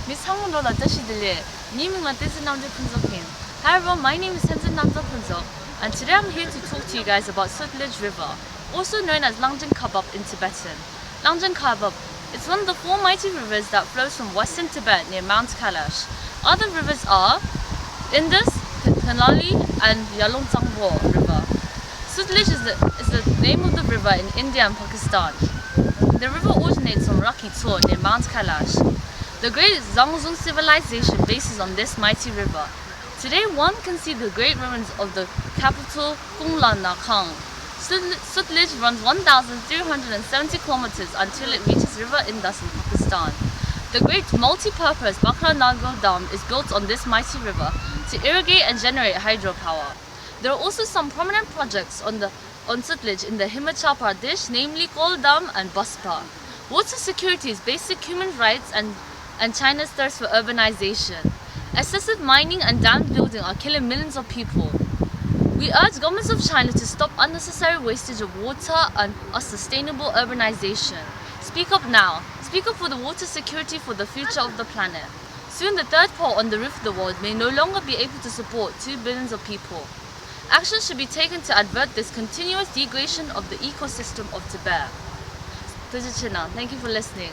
Miss Hangro la dashi dele, naming la Tenzin Namdol Punzokin. Hi everyone, my name is Tenzin Namdol Punzok, and today I'm here to talk to you guys about Sutlej River, also known as Langjin Kabab in Tibetan. Langjin Kabab, it's one of the four mighty rivers that flows from western Tibet near Mount Kailash. Other rivers are Indus, Kanali, and Yalongtsangbo River. Sutlej is the name of the river in India and Pakistan. The river originates from Rocky Tor near Mount Kailash. The great Zhangzhou civilization bases on this mighty river. Today one can see the great ruins of the capital Khumla Nakhang. Sutlej runs 1,370 kilometers until it reaches River Indus in Pakistan. The great multi-purpose Bakra Nagar Dam is built on this mighty river to irrigate and generate hydropower. There are also some prominent projects on Sutlej in the Himachal Pradesh, namely Kol Dam and Baspa. Water security is basic human rights and China's thirst for urbanization. Excessive mining and dam building are killing millions of people. We urge governments of China to stop unnecessary wastage of water and a sustainable urbanization. Speak up now. Speak up for the water security for the future of the planet. Soon the third pole on the roof of the world may no longer be able to support 2 billion of people. Action should be taken to avert this continuous degradation of the ecosystem of Tibet. Thank you for listening.